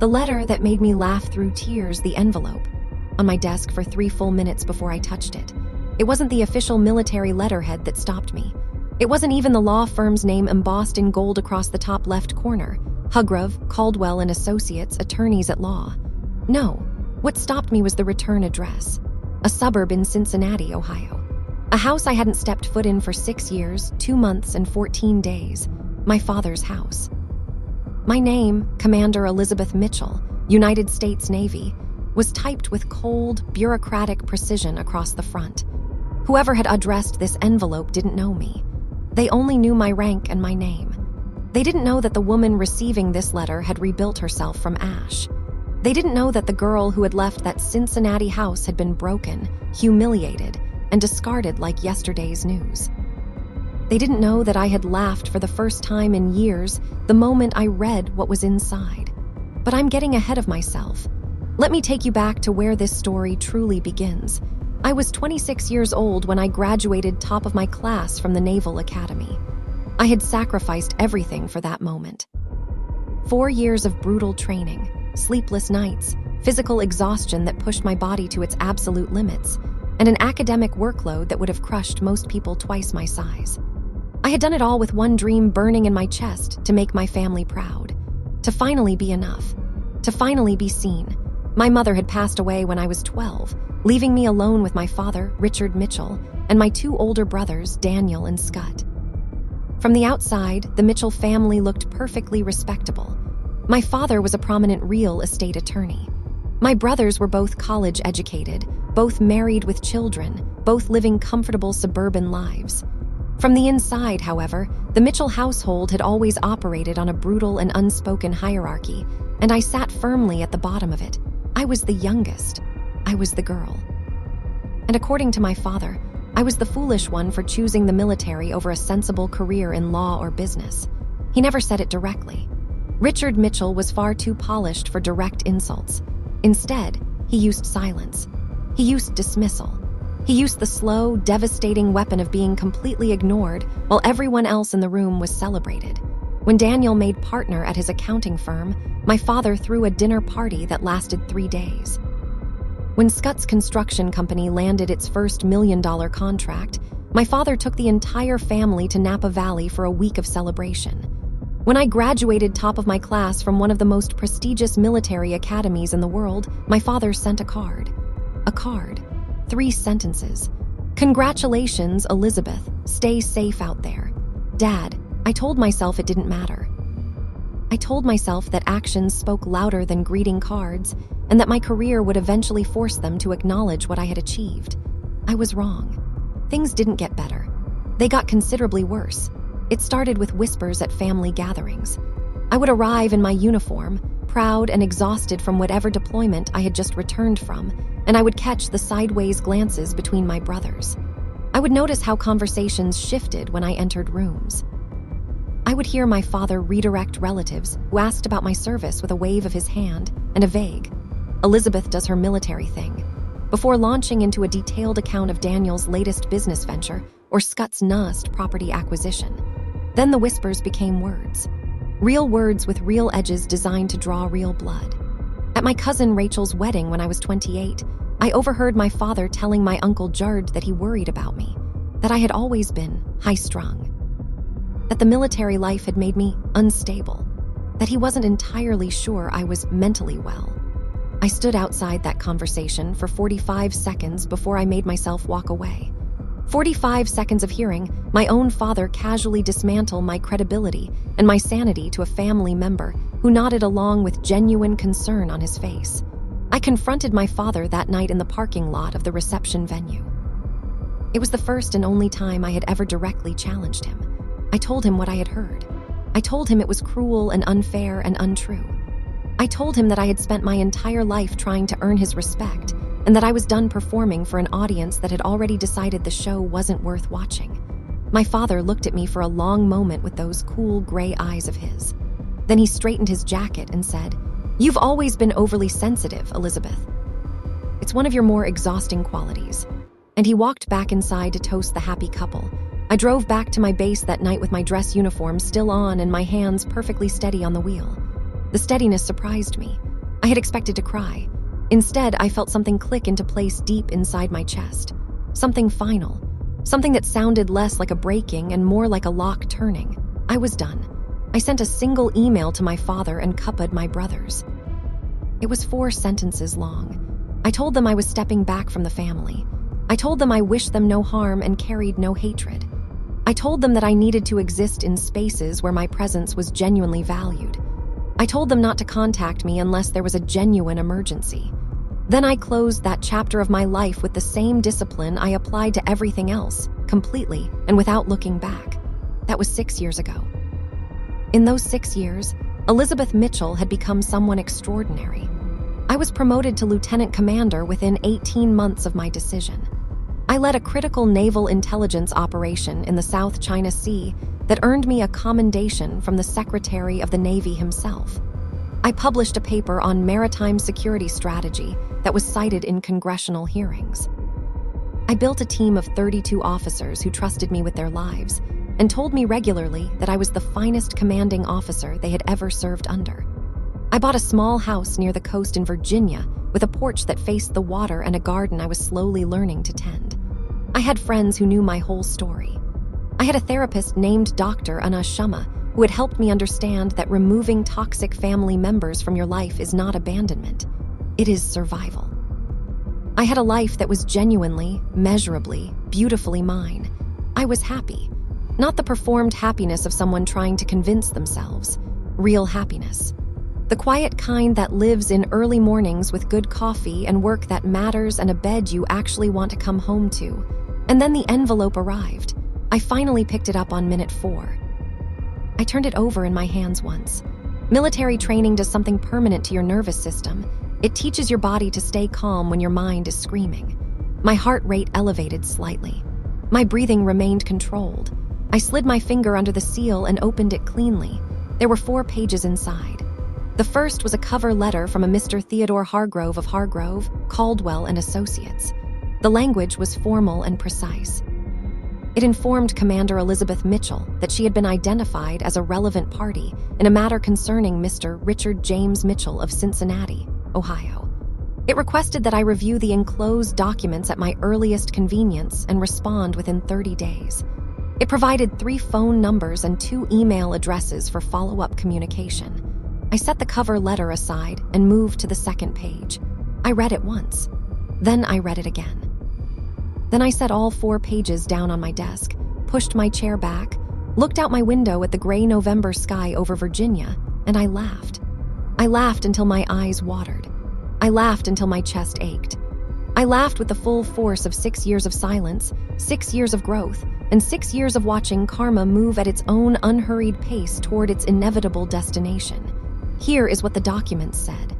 The letter that made me laugh through tears, the envelope, on my desk for 3 full minutes before I touched it. It wasn't the official military letterhead that stopped me. It wasn't even the law firm's name embossed in gold across the top left corner. Hugrove, Caldwell and Associates, attorneys at law. No, what stopped me was the return address. A suburb in Cincinnati, Ohio. A house I hadn't stepped foot in for 6 years, 2 months, and 14 days. My father's house. My name, Commander Elizabeth Mitchell, United States Navy, was typed with cold, bureaucratic precision across the front. Whoever had addressed this envelope didn't know me. They only knew my rank and my name. They didn't know that the woman receiving this letter had rebuilt herself from ash. They didn't know that the girl who had left that Cincinnati house had been broken, humiliated, and discarded like yesterday's news. They didn't know that I had laughed for the first time in years the moment I read what was inside. But I'm getting ahead of myself. Let me take you back to where this story truly begins. I was 26 years old when I graduated top of my class from the Naval Academy. I had sacrificed everything for that moment. 4 years of brutal training, sleepless nights, physical exhaustion that pushed my body to its absolute limits, and an academic workload that would have crushed most people twice my size. I had done it all with one dream burning in my chest: to make my family proud, to finally be enough, to finally be seen. My mother had passed away when I was 12, leaving me alone with my father, Richard Mitchell, and my 2 older brothers, Daniel and Scott. From the outside, the Mitchell family looked perfectly respectable. My father was a prominent real estate attorney. My brothers were both college educated, both married with children, both living comfortable suburban lives. From the inside, however, the Mitchell household had always operated on a brutal and unspoken hierarchy, and I sat firmly at the bottom of it. I was the youngest. I was the girl. And according to my father, I was the foolish one for choosing the military over a sensible career in law or business. He never said it directly. Richard Mitchell was far too polished for direct insults. Instead, he used silence. He used dismissal. He used the slow, devastating weapon of being completely ignored while everyone else in the room was celebrated. When Daniel made partner at his accounting firm, my father threw a dinner party that lasted 3 days. When Scott's construction company landed its first $1 million contract, my father took the entire family to Napa Valley for a week of celebration. When I graduated top of my class from one of the most prestigious military academies in the world, my father sent a card. A card. 3 sentences. "Congratulations, Elizabeth. Stay safe out there. Dad." I told myself it didn't matter. I told myself that actions spoke louder than greeting cards, and that my career would eventually force them to acknowledge what I had achieved. I was wrong. Things didn't get better. They got considerably worse. It started with whispers at family gatherings. I would arrive in my uniform, proud and exhausted from whatever deployment I had just returned from, and I would catch the sideways glances between my brothers. I would notice how conversations shifted when I entered rooms. I would hear my father redirect relatives who asked about my service with a wave of his hand and a vague, "Elizabeth does her military thing," before launching into a detailed account of Daniel's latest business venture or Scott's newest property acquisition. Then the whispers became words. Real words with real edges designed to draw real blood. At my cousin Rachel's wedding when I was 28, I overheard my father telling my Uncle Jared that he worried about me, that I had always been high-strung, that the military life had made me unstable, that he wasn't entirely sure I was mentally well. I stood outside that conversation for 45 seconds before I made myself walk away. 45 seconds of hearing my own father casually dismantle my credibility and my sanity to a family member who nodded along with genuine concern on his face. I confronted my father that night in the parking lot of the reception venue. It was the first and only time I had ever directly challenged him. I told him what I had heard. I told him it was cruel and unfair and untrue. I told him that I had spent my entire life trying to earn his respect, and that I was done performing for an audience that had already decided the show wasn't worth watching. My father looked at me for a long moment with those cool gray eyes of his. Then he straightened his jacket and said, "You've always been overly sensitive, Elizabeth. It's one of your more exhausting qualities." And he walked back inside to toast the happy couple. I drove back to my base that night with my dress uniform still on and my hands perfectly steady on the wheel. The steadiness surprised me. I had expected to cry. Instead, I felt something click into place deep inside my chest. Something final. Something that sounded less like a breaking and more like a lock turning. I was done. I sent a single email to my father and coupled my brothers. It was 4 sentences long. I told them I was stepping back from the family. I told them I wished them no harm and carried no hatred. I told them that I needed to exist in spaces where my presence was genuinely valued. I told them not to contact me unless there was a genuine emergency. Then I closed that chapter of my life with the same discipline I applied to everything else, completely and without looking back. That was 6 years ago. In those 6 years, Elizabeth Mitchell had become someone extraordinary. I was promoted to lieutenant commander within 18 months of my decision. I led a critical naval intelligence operation in the South China Sea that earned me a commendation from the Secretary of the Navy himself. I published a paper on maritime security strategy that was cited in congressional hearings. I built a team of 32 officers who trusted me with their lives and told me regularly that I was the finest commanding officer they had ever served under. I bought a small house near the coast in Virginia with a porch that faced the water and a garden I was slowly learning to tend. I had friends who knew my whole story. I had a therapist named Dr. Anna Shama who had helped me understand that removing toxic family members from your life is not abandonment. It is survival. I had a life that was genuinely, measurably, beautifully mine. I was happy. Not the performed happiness of someone trying to convince themselves. Real happiness. The quiet kind that lives in early mornings with good coffee and work that matters and a bed you actually want to come home to. And then the envelope arrived. I finally picked it up on minute 4. I turned it over in my hands once. Military training does something permanent to your nervous system. It teaches your body to stay calm when your mind is screaming. My heart rate elevated slightly. My breathing remained controlled. I slid my finger under the seal and opened it cleanly. There were 4 pages inside. The first was a cover letter from a Mr. Theodore Hargrove of Hargrove, Caldwell and Associates. The language was formal and precise. It informed Commander Elizabeth Mitchell that she had been identified as a relevant party in a matter concerning Mr. Richard James Mitchell of Cincinnati, Ohio. It requested that I review the enclosed documents at my earliest convenience and respond within 30 days. It provided 3 phone numbers and 2 email addresses for follow-up communication. I set the cover letter aside and moved to the second page. I read it once. Then I read it again. Then I set all 4 pages down on my desk, pushed my chair back, looked out my window at the gray November sky over Virginia, and I laughed. I laughed until my eyes watered. I laughed until my chest ached. I laughed with the full force of 6 years of silence, 6 years of growth, and 6 years of watching karma move at its own unhurried pace toward its inevitable destination. Here is what the documents said.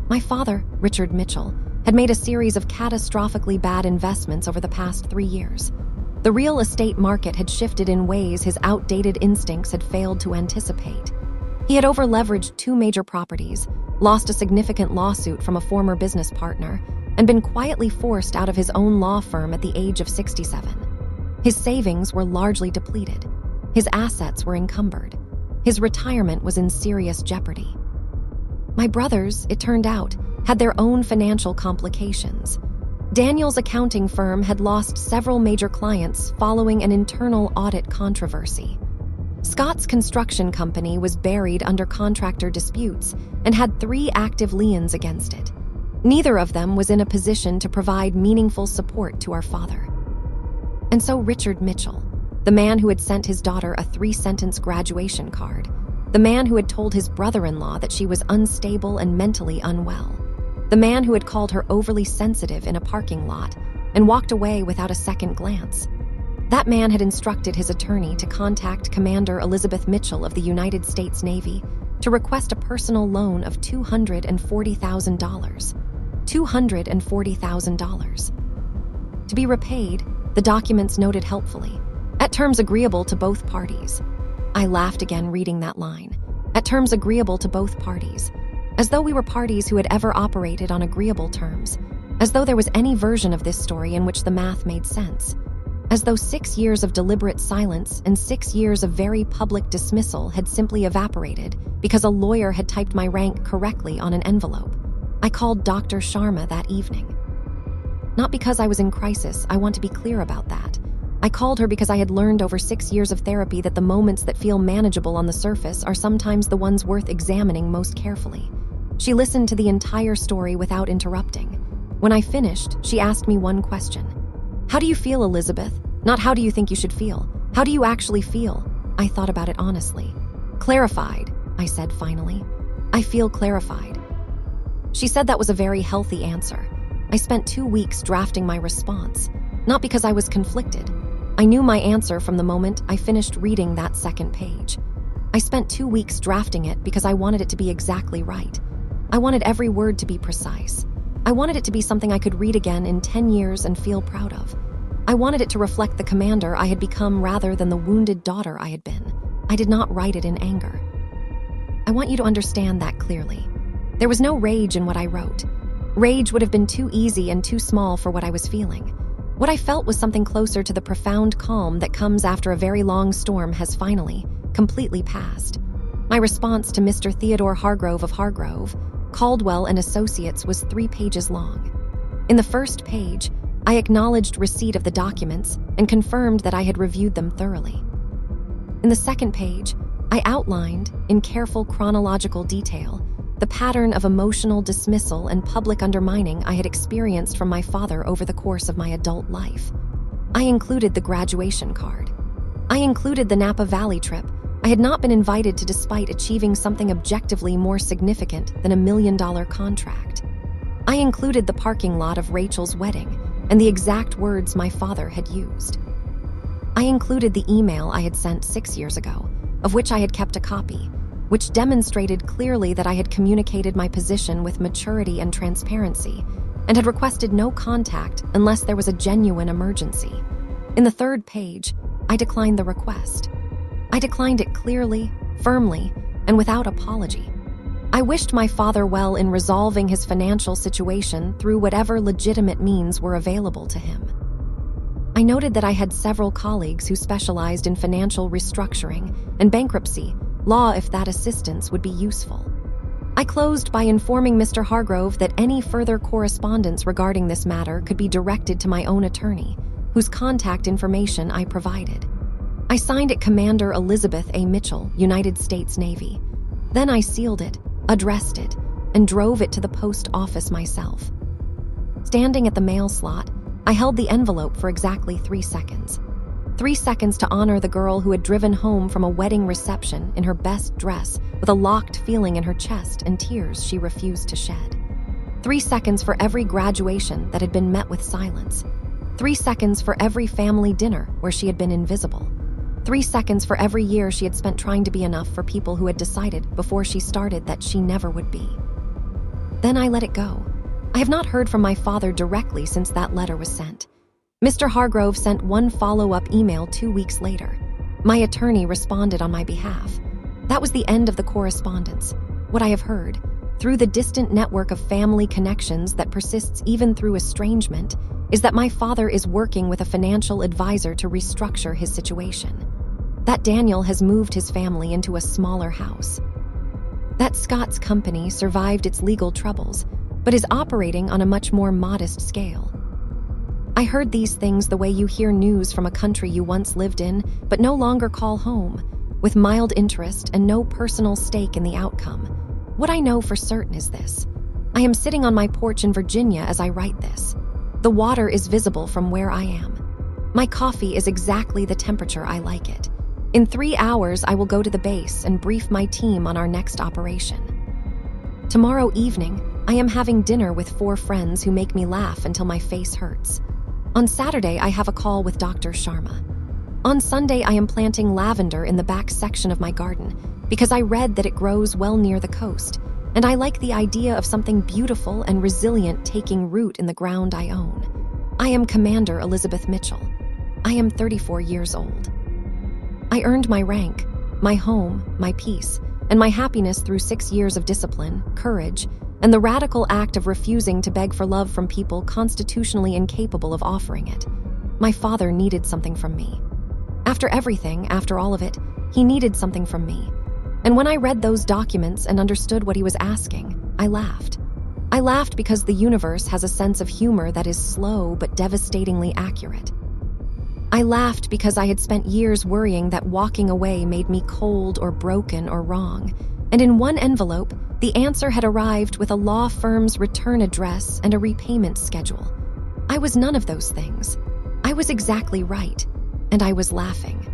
My father, Richard Mitchell, had made a series of catastrophically bad investments over the past 3 years. The real estate market had shifted in ways his outdated instincts had failed to anticipate. He had over-leveraged 2 major properties, lost a significant lawsuit from a former business partner, and been quietly forced out of his own law firm at the age of 67. His savings were largely depleted. His assets were encumbered. His retirement was in serious jeopardy. My brothers, it turned out, had their own financial complications. Daniel's accounting firm had lost several major clients following an internal audit controversy. Scott's construction company was buried under contractor disputes and had 3 active liens against it. Neither of them was in a position to provide meaningful support to our father. And so Richard Mitchell, the man who had sent his daughter a 3-sentence graduation card, the man who had told his brother-in-law that she was unstable and mentally unwell, the man who had called her overly sensitive in a parking lot and walked away without a second glance. That man had instructed his attorney to contact Commander Elizabeth Mitchell of the United States Navy to request a personal loan of $240,000. $240,000. To be repaid, the documents noted helpfully, at terms agreeable to both parties. I laughed again reading that line. At terms agreeable to both parties. As though we were parties who had ever operated on agreeable terms. As though there was any version of this story in which the math made sense. as though 6 years of deliberate silence and 6 years of very public dismissal had simply evaporated because a lawyer had typed my rank correctly on an envelope. I called Dr. Sharma that evening. Not because I was in crisis, I want to be clear about that. I called her because I had learned over 6 years of therapy that the moments that feel manageable on the surface are sometimes the ones worth examining most carefully. She listened to the entire story without interrupting. When I finished, she asked me one question. "How do you feel, Elizabeth? Not how do you think you should feel. How do you actually feel?" I thought about it honestly. "Clarified," I said finally. "I feel clarified." She said that was a very healthy answer. I spent 2 weeks drafting my response, not because I was conflicted. I knew my answer from the moment I finished reading that second page. I spent 2 weeks drafting it because I wanted it to be exactly right. I wanted every word to be precise. I wanted it to be something I could read again in 10 years and feel proud of. I wanted it to reflect the commander I had become rather than the wounded daughter I had been. I did not write it in anger. I want you to understand that clearly. There was no rage in what I wrote. Rage would have been too easy and too small for what I was feeling. What I felt was something closer to the profound calm that comes after a very long storm has finally, completely passed. My response to Mr. Theodore Hargrove of Hargrove, Caldwell and Associates was 3 pages long. In the first page, I acknowledged receipt of the documents and confirmed that I had reviewed them thoroughly. In the second page, I outlined, in careful chronological detail, the pattern of emotional dismissal and public undermining I had experienced from my father over the course of my adult life. I included the graduation card. I included the Napa Valley trip I had not been invited to despite achieving something objectively more significant than $1 million contract. I included the parking lot of Rachel's wedding and the exact words my father had used. I included the email I had sent 6 years ago, of which I had kept a copy, which demonstrated clearly that I had communicated my position with maturity and transparency, and had requested no contact unless there was a genuine emergency. In the third page, I declined the request. I declined it clearly, firmly, and without apology. I wished my father well in resolving his financial situation through whatever legitimate means were available to him. I noted that I had several colleagues who specialized in financial restructuring and bankruptcy law if that assistance would be useful. I closed by informing Mr. Hargrove that any further correspondence regarding this matter could be directed to my own attorney, whose contact information I provided. I signed it Commander Elizabeth A. Mitchell, United States Navy. Then I sealed it, addressed it, and drove it to the post office myself. Standing at the mail slot, I held the envelope for exactly 3 seconds. 3 seconds to honor the girl who had driven home from a wedding reception in her best dress with a locked feeling in her chest and tears she refused to shed. 3 seconds for every graduation that had been met with silence. 3 seconds for every family dinner where she had been invisible. 3 seconds for every year she had spent trying to be enough for people who had decided before she started that she never would be. Then I let it go. I have not heard from my father directly since that letter was sent. Mr. Hargrove sent one follow-up email 2 weeks later. My attorney responded on my behalf. That was the end of the correspondence. What I have heard, through the distant network of family connections that persists even through estrangement, is that my father is working with a financial advisor to restructure his situation. That Daniel has moved his family into a smaller house. That Scott's company survived its legal troubles, but is operating on a much more modest scale. I heard these things the way you hear news from a country you once lived in, but no longer call home, with mild interest and no personal stake in the outcome. What I know for certain is this. I am sitting on my porch in Virginia as I write this. The water is visible from where I am. My coffee is exactly the temperature I like it. In 3 hours, I will go to the base and brief my team on our next operation. Tomorrow evening, I am having dinner with 4 friends who make me laugh until my face hurts. On Saturday, I have a call with Dr. Sharma. On Sunday, I am planting lavender in the back section of my garden because I read that it grows well near the coast, and I like the idea of something beautiful and resilient taking root in the ground I own. I am Commander Elizabeth Mitchell. I am 34 years old. I earned my rank, my home, my peace, and my happiness through 6 years of discipline, courage, and the radical act of refusing to beg for love from people constitutionally incapable of offering it. My father needed something from me. After everything, after all of it, he needed something from me. And when I read those documents and understood what he was asking, I laughed. I laughed because the universe has a sense of humor that is slow but devastatingly accurate. I laughed because I had spent years worrying that walking away made me cold or broken or wrong. And in one envelope, the answer had arrived with a law firm's return address and a repayment schedule. I was none of those things. I was exactly right, and I was laughing.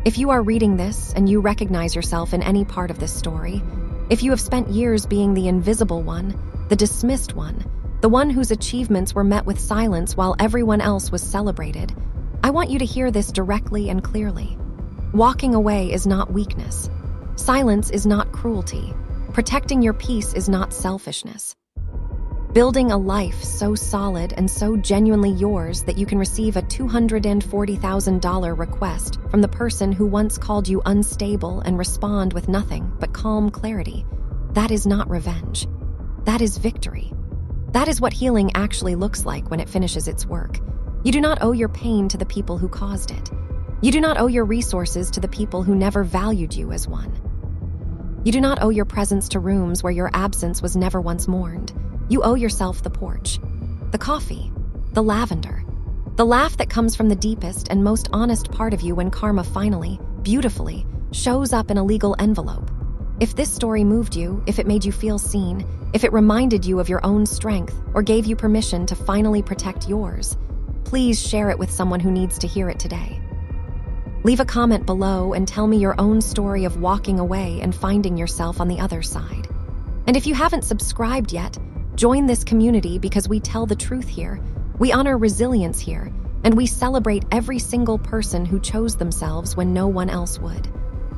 If you are reading this and you recognize yourself in any part of this story, if you have spent years being the invisible one, the dismissed one, the one whose achievements were met with silence while everyone else was celebrated, I want you to hear this directly and clearly. Walking away is not weakness. Silence is not cruelty. Protecting your peace is not selfishness. Building a life so solid and so genuinely yours that you can receive a $240,000 request from the person who once called you unstable and respond with nothing but calm clarity, that is not revenge. That is victory. That is what healing actually looks like when it finishes its work. You do not owe your pain to the people who caused it. You do not owe your resources to the people who never valued you as one. You do not owe your presence to rooms where your absence was never once mourned. You owe yourself the porch, the coffee, the lavender, the laugh that comes from the deepest and most honest part of you when karma finally, beautifully, shows up in a legal envelope. If this story moved you, if it made you feel seen, if it reminded you of your own strength or gave you permission to finally protect yours, please share it with someone who needs to hear it today. Leave a comment below and tell me your own story of walking away and finding yourself on the other side. And if you haven't subscribed yet, join this community because we tell the truth here, we honor resilience here, and we celebrate every single person who chose themselves when no one else would.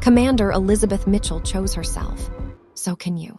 Commander Elizabeth Mitchell chose herself. So can you.